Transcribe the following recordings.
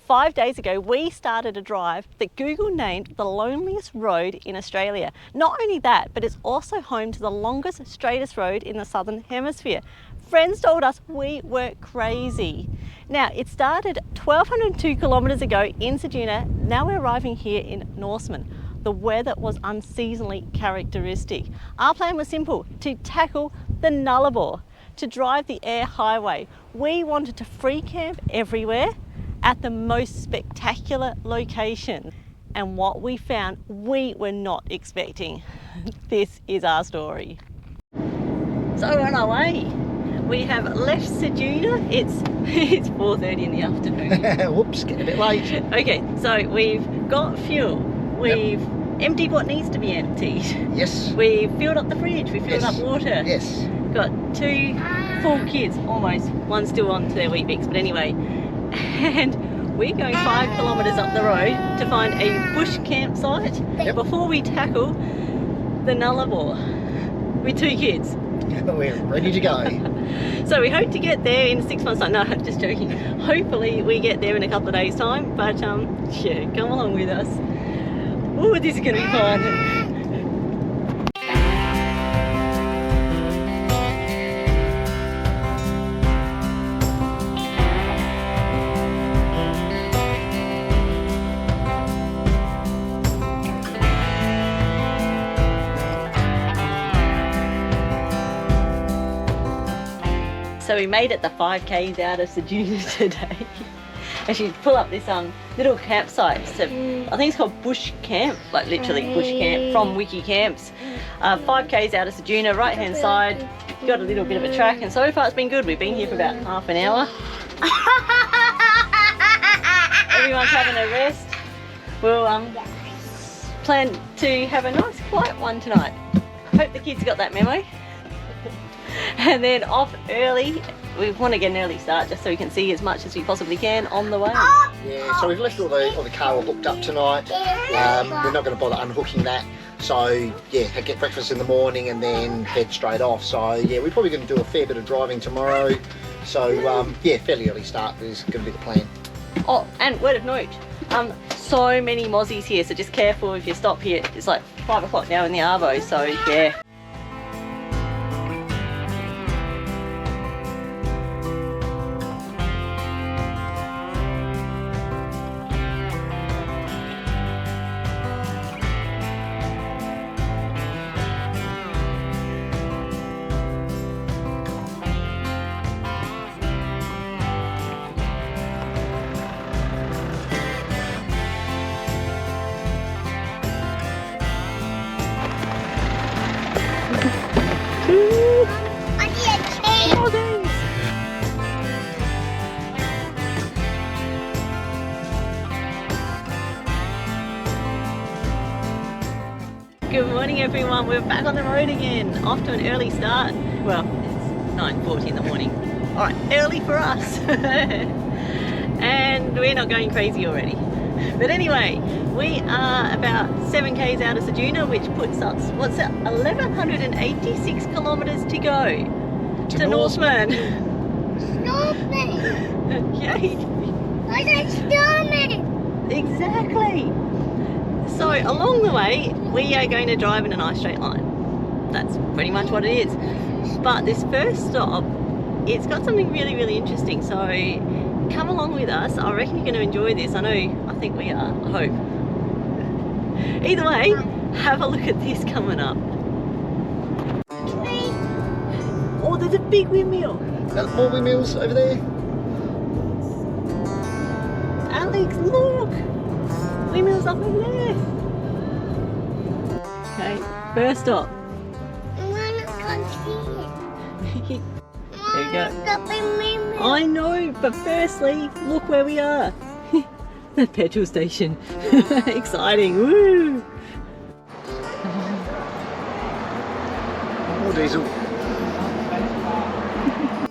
5 days ago, we started a drive that Google named the loneliest road in Australia. Not only that, but it's also home to the longest, straightest road in the Southern Hemisphere. Friends told us we were crazy. Now, it started 1,202 kilometres ago in Ceduna. Now we're arriving here in Norseman. The weather was unseasonably characteristic. Our plan was simple: to tackle the Nullarbor, to drive the air highway. We wanted to free camp everywhere at the most spectacular location. And what we found, we were not expecting. This is our story. So on our way, we have left Ceduna. It's 4:30 in the afternoon. Whoops, getting a bit late. Okay, so we've got fuel. We've emptied what needs to be emptied. Yes. We've filled up the fridge. We filled up water. Yes. Got 2 full kids, almost. One's still on to their Weet-Bix, but anyway. And we're going 5 kilometres up the road to find a bush campsite before we tackle the Nullarbor with 2 kids. We're ready to go. So we hope to get there in 6 months' time. No, I'm just joking. Hopefully we get there in a couple of days' time. But yeah, come along with us. Oh, this is going to be fun. So we made it the 5Ks out of Ceduna today. And you pull up this little campsite. So I think it's called Bush Camp, like literally Bush Camp from Wiki Camps. 5Ks out of Ceduna, right hand side. Got a little bit of a track, and so far it's been good. We've been here for about half an hour. Everyone's having a rest. We'll plan to have a nice quiet one tonight. Hope the kids got that memo. And then off early. We want to get an early start just so we can see as much as we possibly can on the way. Yeah, so we've left all the car all hooked up tonight. We're not going to bother unhooking that. So yeah, get breakfast in the morning and then head straight off. So yeah, we're probably going to do a fair bit of driving tomorrow. So yeah, fairly early start is going to be the plan. Oh, and word of note, so many mozzies here, so just careful if you stop here. It's like 5 o'clock now in the arvo, so yeah. Good morning everyone, we're back on the road again, off to an early start. Well, it's 9:40 in the morning. Alright, early for us. And we're not going crazy already. But anyway, we are about 7Ks out of Ceduna, which puts us, what's that, 1,186 kilometres to go to Norseman. Norseman! Okay. What's Norseman? Exactly. So along the way, we are going to drive in a nice straight line. That's pretty much what it is. But this first stop, it's got something really, really interesting. So come along with us. I reckon you're going to enjoy this. I think we are, I hope. Either way, have a look at this coming up. Oh, there's a big windmill. More windmills over there. Alex, look. Windmills up over there. Okay, first stop. There we go. I know, but firstly, look where we are. The petrol station. Exciting, woo! More diesel.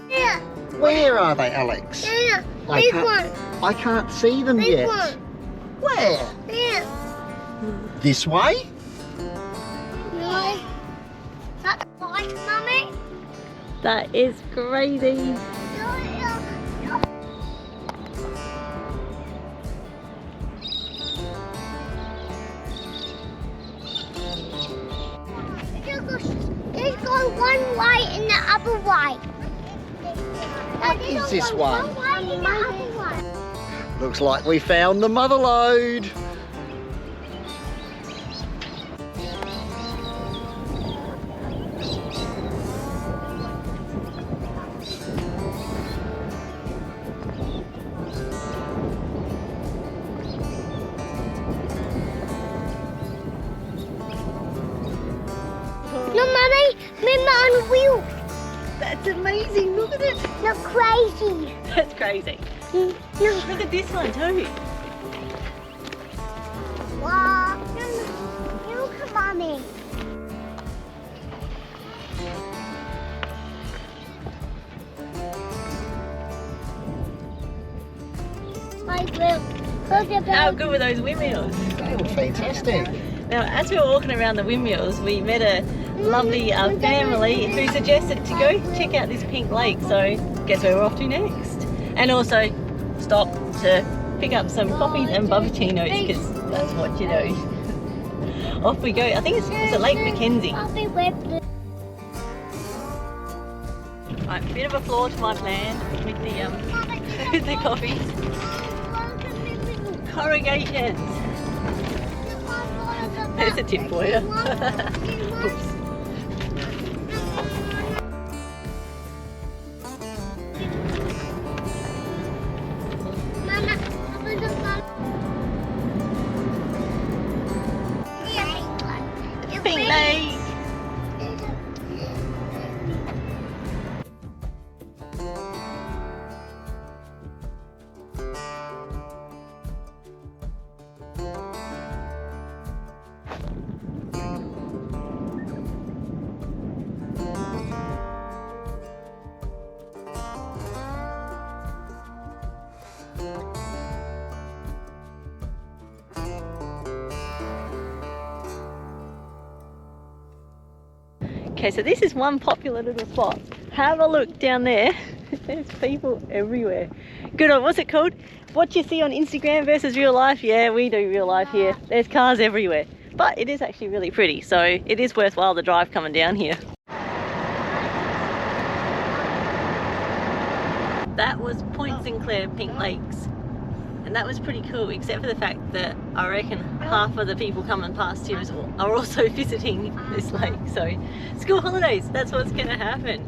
Yeah. Where are they, Alex? Yeah. This one. I can't see them This yet. one. Where? Yeah. This way? No. Is that the light, Mummy? That is crazy. one white and the other white. What is this one? One white and the other white. Looks like we found the mother lode. No, Mummy, remember on the wheel. That's amazing, look at it. Not crazy. That's crazy. No. Look at this one too. Wow. Look at Mommy. How good were those windmills? They look fantastic. Now, as we were walking around the windmills, we met a lovely family who suggested to go check out this pink lake. So, guess where we're off to next? And also, stop to pick up some coffee and bubbuccinos because that's what you do. Off we go. I think it's a Lake Mackenzie. Right, bit of a flaw to my plan with the with the coffees. Corrugations. There's a tip for you. Oops. Pink lake. Okay, so this is one popular little spot. Have a look down there. There's people everywhere. Good on, what's it called? What you see on Instagram versus real life? Yeah, we do real life here. There's cars everywhere. But it is actually really pretty, so it is worthwhile the drive coming down here. That was Point Sinclair Pink Lakes. And that was pretty cool, except for the fact that I reckon half of the people coming past here are also visiting this lake. So school holidays, that's what's going to happen.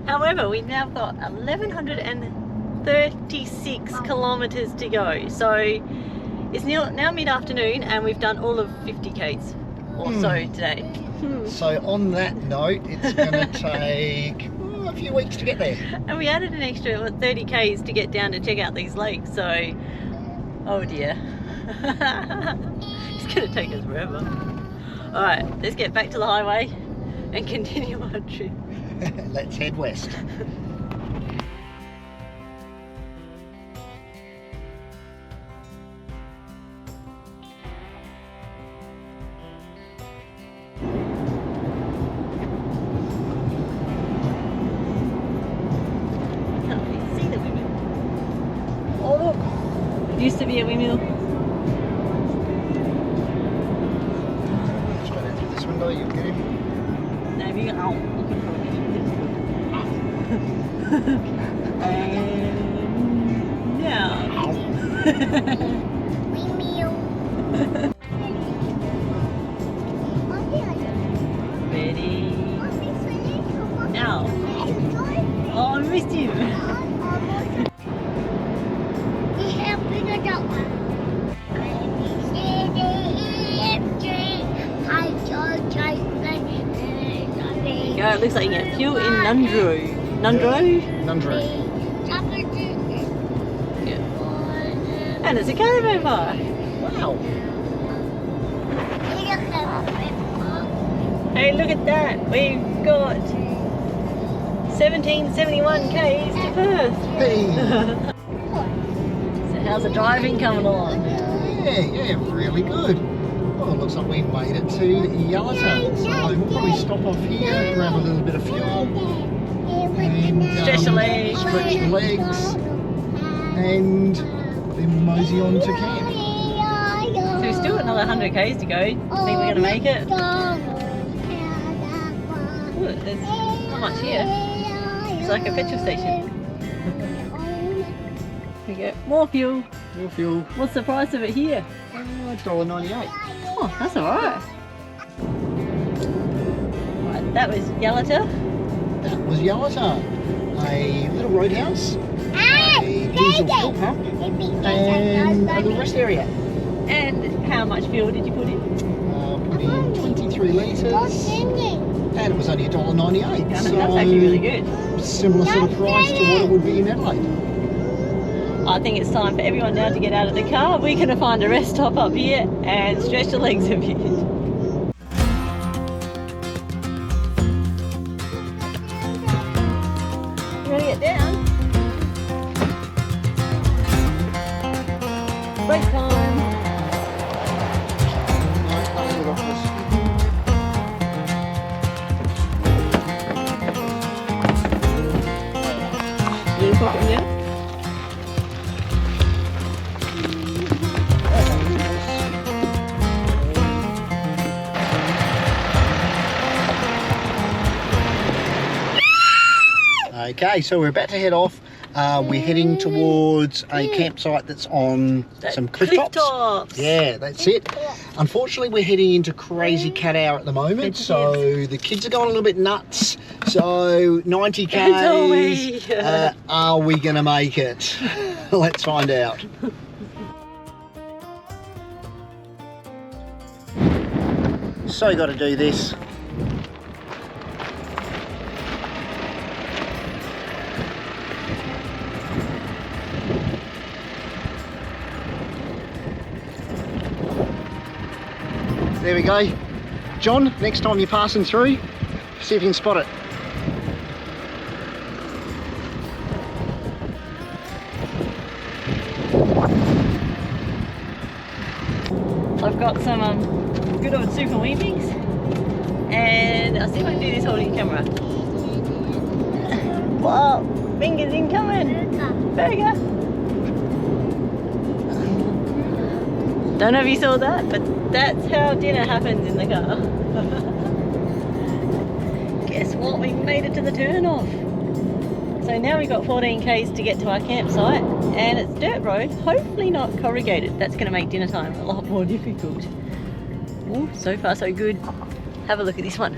However, we've now got 1,136 kilometres to go. So it's now mid-afternoon and we've done all of 50 k's or so today. So on that note, it's going to take a few weeks to get there. And we added an extra 30 k's to get down to check out these lakes. So oh dear. It's going to take us forever. Alright, let's get back to the highway and continue our trip. Let's head west. Can't really see the windmill. Oh look! It used to be a windmill. Straight out through this window, you'll get him. No, you go out. Looking for it. And now. Ready? Now. Oh, I missed you. Go, it looks like you get fuel in Nundro. Nundro? Nundro. Yeah. And it's a caravan park. Wow. Hey, look at that. We've got 1771 k's to Perth. Hey. So how's the driving coming along? Yeah, really good. Well, it looks like we've made it to Yellowton. So we'll probably stop off here, grab a little bit of fuel, and Stretch the legs. stretch the legs, and then mosey on to camp. So we've still got another 100 k's to go. Think we're going to make it? Ooh, there's Not much here. It's like a petrol station. There we go. More fuel. More fuel. What's the price of it here? $1.98. Oh, that's alright. Right, that was Yellowta. That was Yellowta. A little roadhouse, Ah, a diesel fuel pump, and a little rest area. And how much fuel did you put in? Put in 23 litres, and it was only $1.98. That's actually really good. Similar sort of price to what it would be in Adelaide. I think it's time for everyone now to get out of the car. We're going to find a rest stop up here and stretch the legs a bit. You want to get down? Break time. You pop it down? Okay, so we're about to head off. We're heading towards a campsite that's on some cliff tops. Yeah, that's it. Unfortunately, we're heading into crazy cat hour at the moment, so the kids are going a little bit nuts. So 90 k's, are we going to make it? Let's find out. So got to do this. There we go. John, next time you're passing through, see if you can spot it. I've got some good old super wheat and I'll see if I can do this holding camera. Wow, fingers incoming. Burger. Don't know if you saw that, but that's how dinner happens in the car. Guess what? We made it to the turn-off. So now we've got 14 k's to get to our campsite, and it's dirt road, hopefully not corrugated. That's going to make dinner time a lot more difficult. Oh, so far so good. Have a look at this one.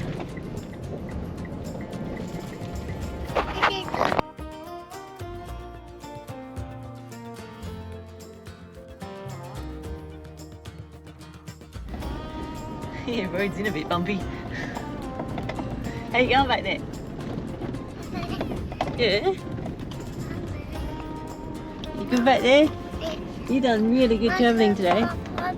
Yeah, road's in a bit bumpy. How you going back there? Yeah? You good back there? You done really good travelling today. I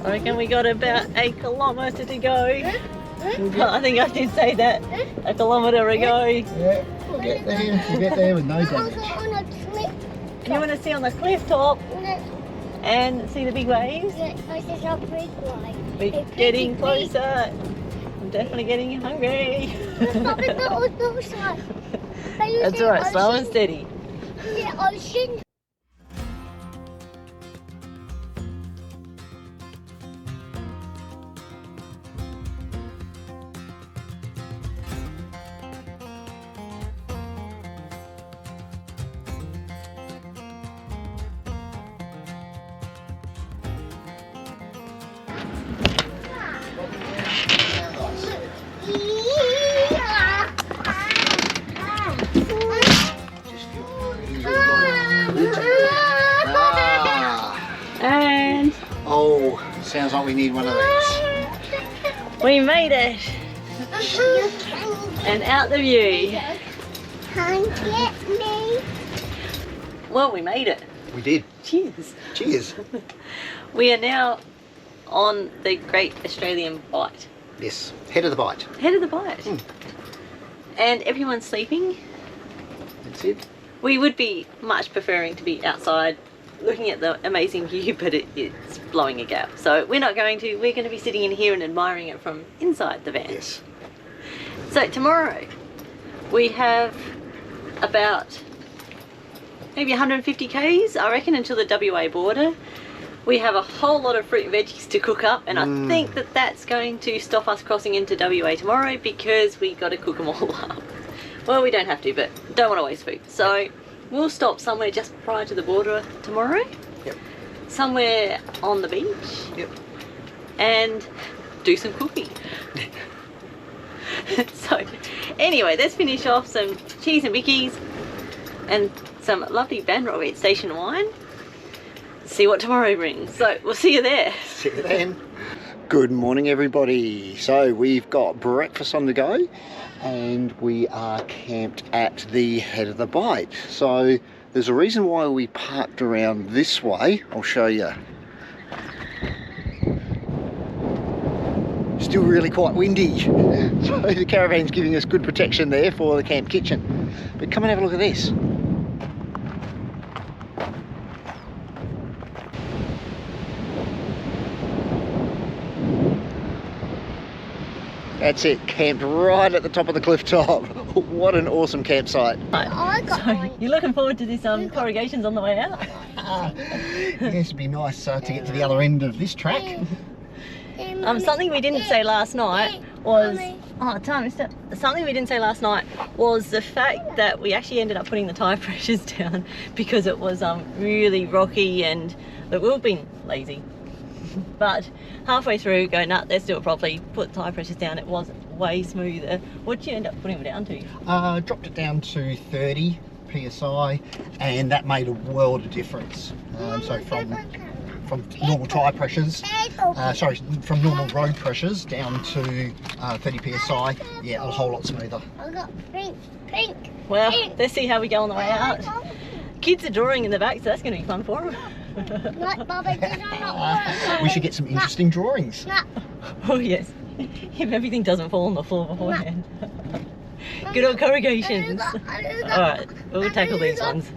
reckon we got about 8 kilometres to go. I think I did say that a kilometre ago. Yeah, we'll get there. We'll get there with no damage. You want to see on the cliff top and see the big waves? We're getting closer. I'm definitely getting hungry. That's alright, slow and steady. And oh, sounds like we need one of these. we made it. And out the view. Can't get me. Well, we made it. We did. Cheers. Cheers. We are now on the Great Australian Bight. Yes, head of the bite. Head of the Bight. And everyone's sleeping. That's it. We would be much preferring to be outside looking at the amazing view, but it's blowing a gale. So we're not going to. We're going to be sitting in here and admiring it from inside the van. Yes. So tomorrow we have about maybe 150 k's, I reckon, until the WA border. We have a whole lot of fruit and veggies to cook up, and I think that that's going to stop us crossing into WA tomorrow because we got to cook them all up. Well, we don't have to, but don't want to waste food. So we'll stop somewhere just prior to the border tomorrow. Yep. Somewhere on the beach. Yep. And do some cooking. So anyway, let's finish off some cheese and bickies and some lovely Banrock station wine. See what tomorrow brings. So we'll see you there. See you then. Good morning, everybody. So we've got breakfast on the go and we are camped at the head of the bight. So there's a reason why we parked around this way. I'll show you. Still really quite windy. So the caravan's giving us good protection there for the camp kitchen. But come and have a look at this. That's it, camped right at the top of the cliff top. What an awesome campsite. So you're looking forward to this corrugations on the way out? Yes, it'd be nice to get to the other end of this track. Something we didn't say last night was something we didn't say last night was the fact that we actually ended up putting the tyre pressures down because it was really rocky, and look, we've been lazy. But halfway through, go, nah, let's do it properly, put tyre pressures down. It was way smoother. What did you end up putting it down to? Dropped it down to 30 psi, and that made a world of difference. So from normal tyre pressures, from normal road pressures down to 30 psi, yeah, a whole lot smoother. I got pink. Well, let's see how we go on the way out. Kids are drawing in the back, so that's going to be fun for them. Not Baba, did I not work? We should get some interesting drawings. Oh yes, if everything doesn't fall on the floor beforehand. Good old corrugations. Alright, we'll tackle these ones.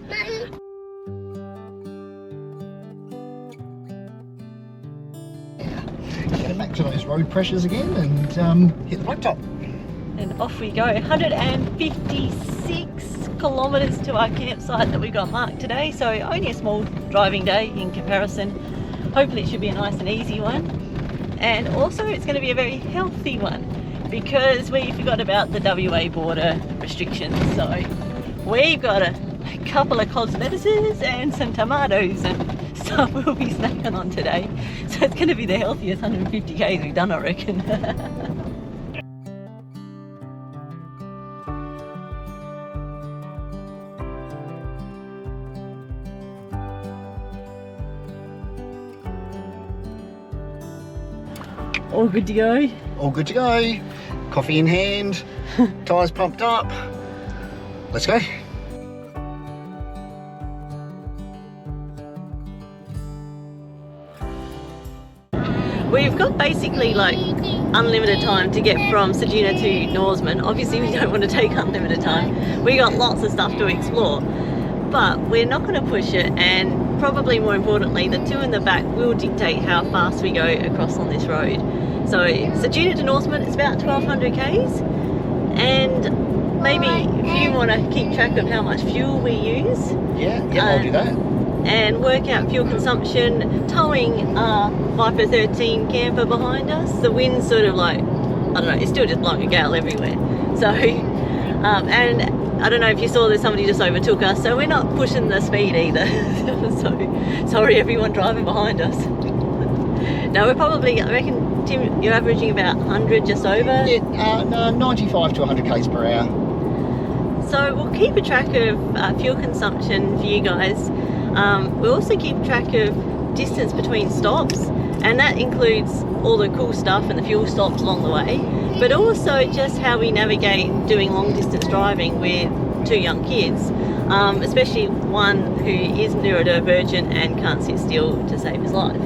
Get back to those road pressures again and hit the pipe top. And off we go. 156 kilometres to our campsite that we got marked today, so only a small driving day in comparison. Hopefully it should be a nice and easy one, and also it's going to be a very healthy one because we forgot about the WA border restrictions. So we've got a couple of cod lettuces and some tomatoes and stuff we'll be snacking on today, so it's going to be the healthiest 150 k's we've done, I reckon. All good to go? All good to go. Coffee in hand, tyres pumped up. Let's go. We've got basically like unlimited time to get from Ceduna to Norseman. Obviously we don't want to take unlimited time. We got lots of stuff to explore, but we're not going to push it, and probably more importantly, the two in the back will dictate how fast we go across on this road. So Ceduna to Norseman is about 1200 k's, and maybe if you want to keep track of how much fuel we use, Yeah, I'll do that. and work out fuel consumption, towing our Viper 13 camper behind us. The wind's sort of like, I don't know, it's still just blowing a gale everywhere. So, and I don't know if you saw that somebody just overtook us, so we're not pushing the speed either. So, sorry everyone driving behind us. No, we're probably, I reckon, Tim, you're averaging about 100, just over? Yeah, no, 95 to 100 k's per hour. So we'll keep a track of fuel consumption for you guys. We'll also keep track of distance between stops, and that includes all the cool stuff and the fuel stops along the way, but also just how we navigate doing long distance driving with two young kids, especially one who is neurodivergent and can't sit still to save his life.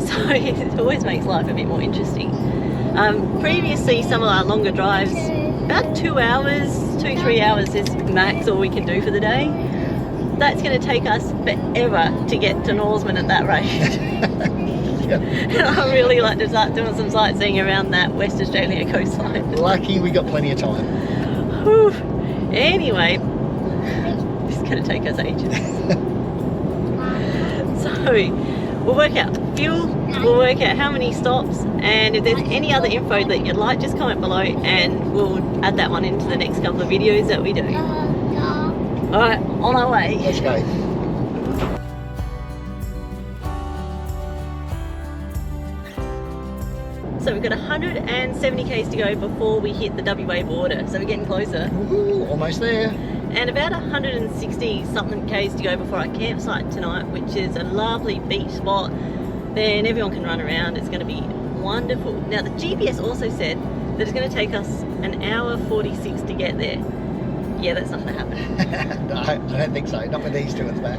So it always makes life a bit more interesting. Previously, some of our longer drives, about 2 hours, 2-3 hours is max all we can do for the day. That's going to take us forever to get to Norseman at that rate. And I really like to start doing some sightseeing around that West Australia coastline. Lucky we got plenty of time. Whew. Anyway, this is going to take us ages. So We'll work out fuel, we'll work out how many stops, and if there's any other info that you'd like, just comment below and we'll add that one into the next couple of videos that we do. Alright, on our way. Let's go. So we've got 170 k's to go before we hit the WA border, so we're getting closer. Ooh, almost there. And about 160 something k's to go before our campsite tonight, which is a lovely beach spot. Then everyone can run around. It's going to be wonderful. Now the GPS also said that it's going to take us an hour 46 to get there. Yeah, that's not going to happen. No, I don't think so. Not with these two at the back.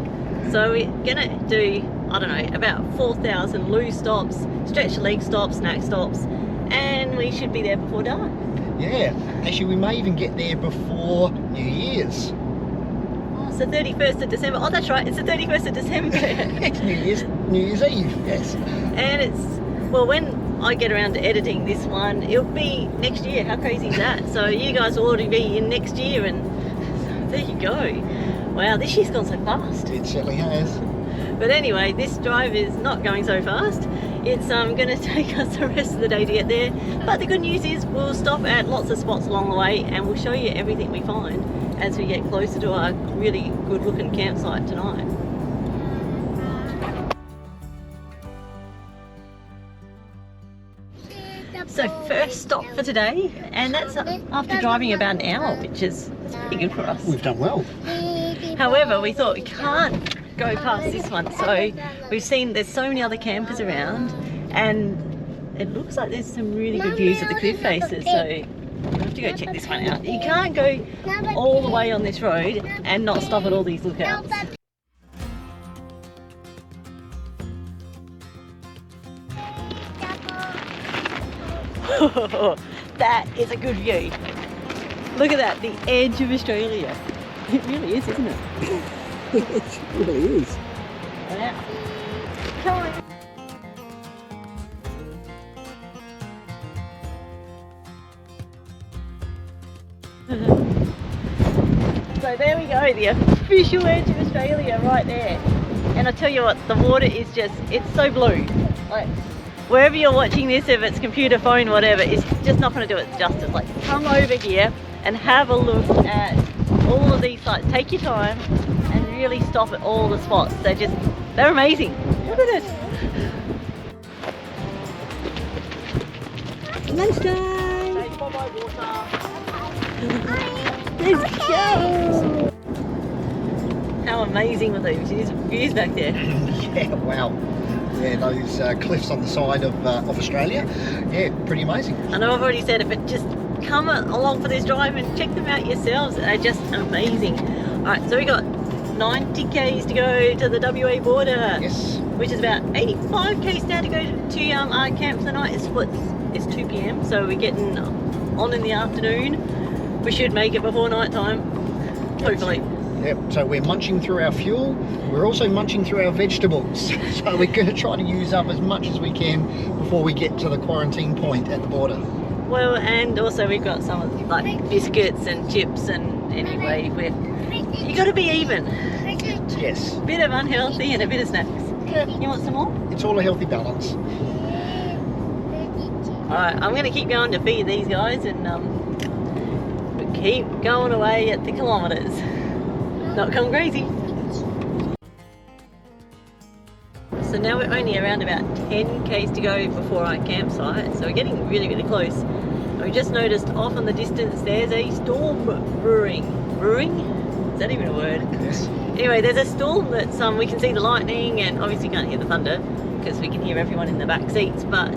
So we're going to do, I don't know, about 4,000 loose stops, stretch leg stops, snack stops, and we should be there before dark. Yeah, actually we may even get there before New Year's. Oh, it's the 31st of December. Oh, that's right, it's the 31st of December. It's New Year's Eve, yes. And it's, well, when I get around to editing this one, it'll be next year. How crazy is that? So you guys will already be in next year, and so there you go. Wow, this year's gone so fast. It certainly has. But anyway, this drive is not going so fast. It's going to take us the rest of the day to get there. But the good news is we'll stop at lots of spots along the way and we'll show you everything we find as we get closer to our really good looking campsite tonight. So first stop for today, and that's after driving about an hour, which is pretty good for us. We've done well. However, we thought we can't go past this one, so we've seen there's so many other campers around, and it looks like there's some really good views of the cliff faces, so we'll have to go check this one out. You can't go all the way on this road and not stop at all these lookouts. That is a good view. Look at that, the edge of Australia. It really is, isn't it? It really is. Yeah. Come on. So there we go, the official edge of Australia right there. And I tell you what, the water is just, it's so blue. Like, wherever you're watching this, if it's computer, phone, whatever, it's just not going to do it justice. Like, come over here and have a look at all of these sites. Take your time and really stop at all the spots. They're amazing. Look at it. Lunchtime. Say bye-bye, water. Let's go. How amazing were those views back there? Yeah, wow. Yeah, those cliffs on the side of Australia. Yeah, pretty amazing. I know I've already said it, but just come along for this drive and check them out yourselves. They're just amazing. Alright, so we got 90 k's to go to the WA border. Yes. Which is about 85 k's now to go to our camp tonight. It's 2 p.m, so we're getting on in the afternoon. We should make it before night time, hopefully. Yep, so we're munching through our fuel. We're also munching through our vegetables. So we're going to try to use up as much as we can before we get to the quarantine point at the border. Well, and also we've got some of like biscuits and chips, and anyway, you got to be even. Yes. A bit of unhealthy and a bit of snacks. You want some more? It's all a healthy balance. Alright, I'm going to keep going to feed these guys, and keep going away at the kilometres. Not going crazy. So now we're only around about 10 k's to go before our campsite, so we're getting really, really close. And we just noticed off in the distance there's a storm brewing. Brewing? Is that even a word? Yes. Anyway, there's a storm that's we can see the lightning, and obviously can't hear the thunder because we can hear everyone in the back seats, but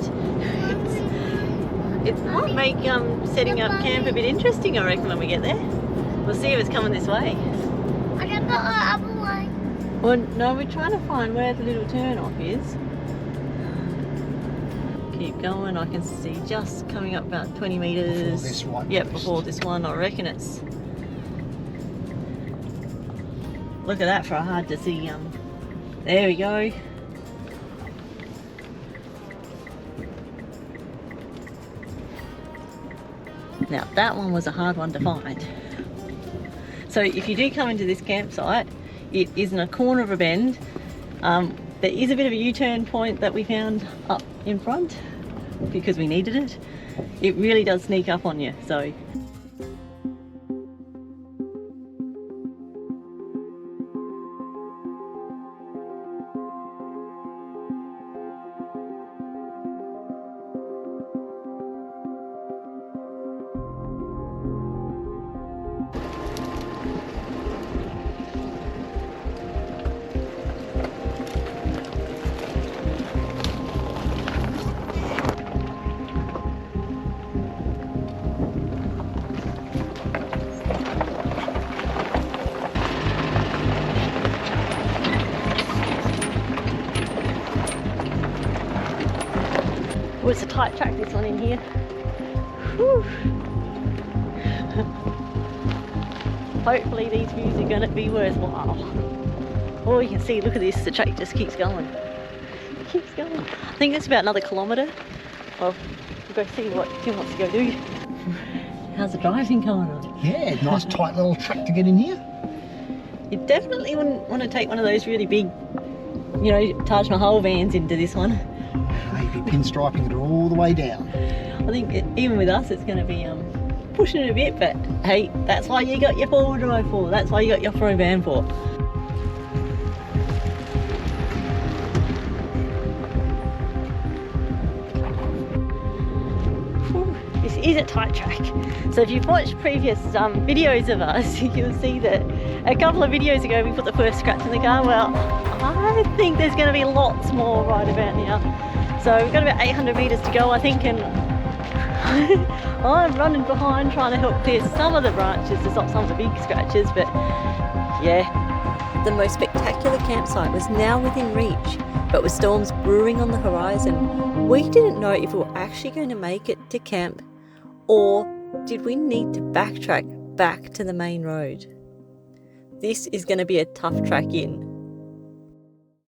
it might make setting up camp a bit interesting, I reckon, when we get there. We'll see if it's coming this way. I can go the other way. Well, no, we're trying to find where the little turn off is. Keep going, I can see just coming up about 20 metres. Before this one. Yep, before this one, I reckon it's... Look at that for hard to see. There we go. Now that one was a hard one to find. So if you do come into this campsite, it is in a corner of a bend. There is a bit of a U-turn point that we found up in front because we needed it. It really does sneak up on you, so. Oh, it's a tight track, this one in here. Whew. Hopefully these views are going to be worthwhile. Oh, you can see, look at this, the track just keeps going. It keeps going. I think it's about another kilometre. Well, we'll go see what Tim wants to go do. How's the driving going on? Yeah, nice tight little track to get in here. You definitely wouldn't want to take one of those really big, you know, Taj Mahal vans into this one. Maybe pinstriping it all the way down. I think even with us it's going to be pushing it a bit, but hey, that's why you got your four-wheel drive for, that's why you got your pro van for. This is a tight track, so if you've watched previous videos of us, you'll see that a couple of videos ago we put the first scratch in the car. Well, I think there's going to be lots more right about now. So we've got about 800 metres to go, I think, and I'm running behind trying to help clear some of the branches to stop some of the big scratches, but yeah. The most spectacular campsite was now within reach, but with storms brewing on the horizon, we didn't know if we were actually going to make it to camp, or did we need to backtrack back to the main road. This is going to be a tough track in,